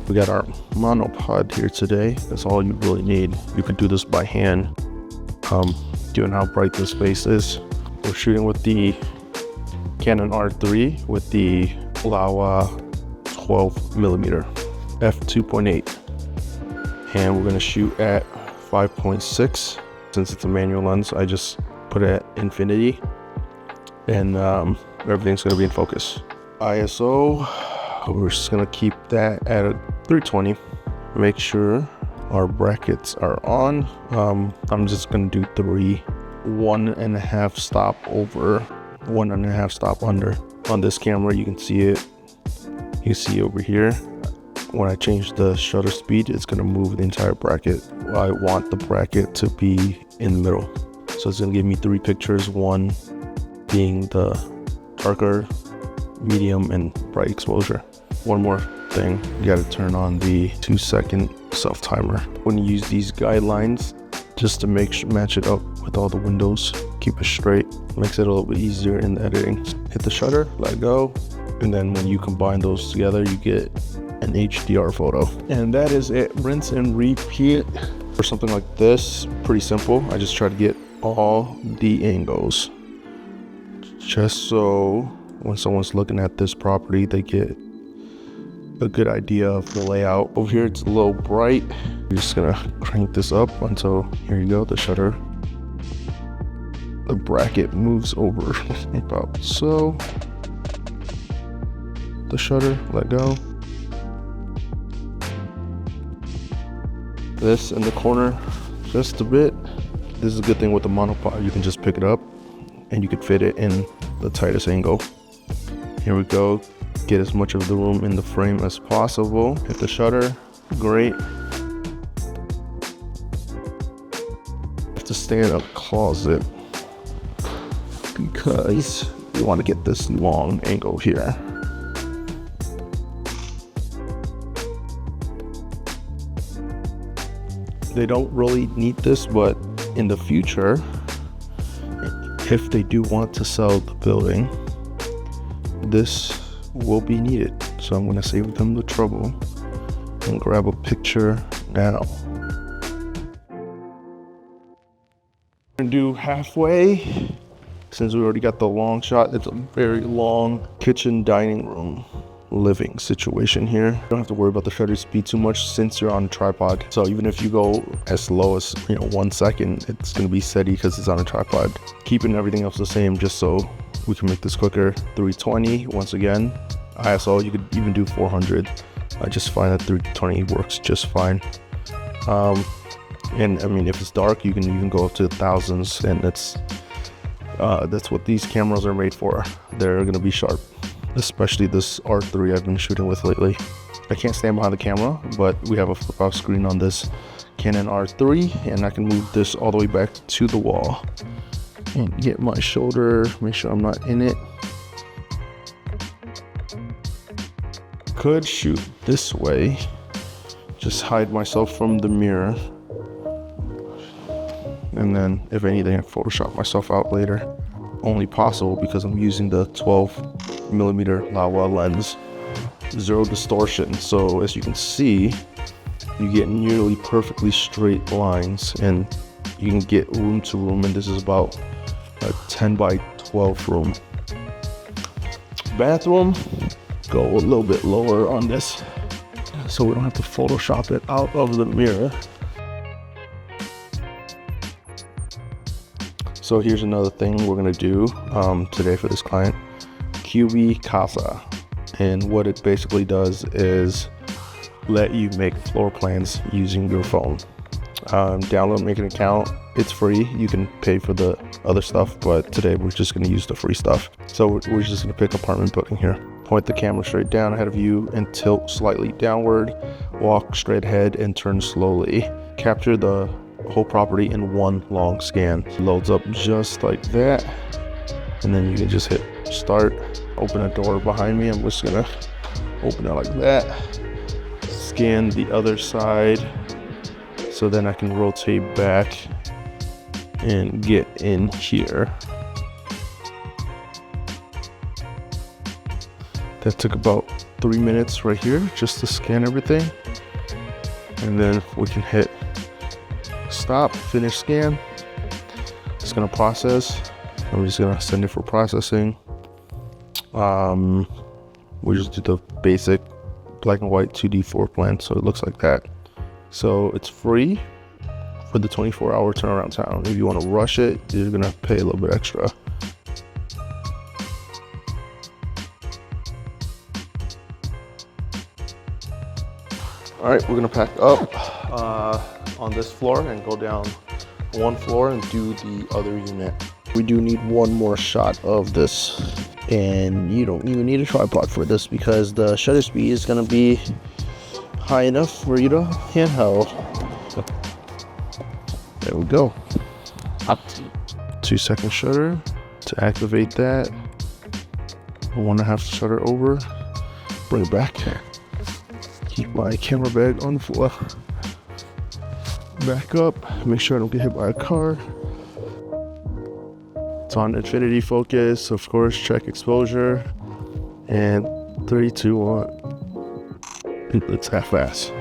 We got our Monopod here today. That's all you really need. You can do this by hand, given how bright the space is. We're shooting with the Canon R3 with the Laowa 12mm f2.8, and we're gonna shoot at 5.6. Since it's a manual lens, I just put it at infinity, and everything's gonna be in focus. ISO, we're just gonna keep that at a 320. Make sure our brackets are on. I'm just gonna do 3, 1.5 stop over, 1.5 stop under. On this camera, you can see it. You see over here, when I change the shutter speed, it's gonna move the entire bracket. I want the bracket to be in the middle. So it's gonna give me 3 pictures, one being the darker, medium, and bright exposure. One more thing, you gotta turn on the 2-second self timer. When you use these guidelines, just to match it up with all the windows, keep it straight, makes it a little bit easier in the editing. Hit the shutter, let go, and then when you combine those together, you get an HDR photo. And that is it. Rinse and repeat. For something like this, pretty simple. I just try to get all the angles, just so when someone's looking at this property, they get a good idea of the layout. Over here, it's a little bright. You're just gonna crank this up until, here you go, the shutter. The bracket moves over about so. The shutter, let go. This in the corner, just a bit. This is a good thing with the monopod. You can just pick it up and you can fit it in the tightest angle. Here we go. Get as much of the room in the frame as possible. Hit the shutter, great. Have to stay in a closet because we want to get this long angle here. They don't really need this, but in the future, if they do want to sell the building, this will be needed. So I'm going to save them the trouble and grab a picture now. I'm going to do halfway. Since we already got the long shot, it's a very long kitchen dining room living situation here. You don't have to worry about the shutter speed too much since you're on a tripod. So even if you go as low as 1 second, it's going to be steady because it's on a tripod. Keeping everything else the same just so we can make this quicker. 320 once again. ISO, you could even do 400. I just find that 320 works just fine. And I mean, if it's dark, you can even go up to thousands, and that's what these cameras are made for. They're going to be sharp. Especially this R3 I've been shooting with lately. I can't stand behind the camera, but we have a flip out screen on this Canon R3, and I can move this all the way back to the wall and get my shoulder, make sure I'm not in it. Could shoot this way, just hide myself from the mirror, and then if anything, I Photoshop myself out later. Only possible because I'm using the 12mm Laowa lens, 0 distortion. So as you can see, you get nearly perfectly straight lines, and you can get room to room. And this is about a 10 by 12 room. Bathroom, go a little bit lower on this, so we don't have to Photoshop it out of the mirror. So here's another thing we're gonna do today for this client, QB Casa. And what it basically does is let you make floor plans using your phone. Download, make an account, it's free. You can pay for the other stuff, but today we're just gonna use the free stuff. So we're just gonna pick apartment building here. Point the camera straight down ahead of you and tilt slightly downward. Walk straight ahead and turn slowly. Capture the whole property in one long scan. It loads up just like that, and then you can just hit start. Open a door behind me. I'm just gonna open it like that. Scan the other side, so then I can rotate back and get in here. That took about 3 minutes right here just to scan everything. And then we can hit stop, finish scan. It's gonna process. I'm just gonna send it for processing. We just do the basic black and white 2D floor plan, so it looks like that. So it's free for the 24-hour turnaround time. If you want to rush it, you're gonna pay a little bit extra. All right, we're gonna pack up on this floor and go down one floor and do the other unit. We do need one more shot of this, and you don't even need a tripod for this because the shutter speed is gonna be high enough for you to handheld. There we go. 2-second shutter to activate that. 1.5 shutter over. Bring it back. Keep my camera bag on the floor. Back up. Make sure I don't get hit by a car. It's on infinity focus. Of course, check exposure. And 3, 2, 1. It's half-ass.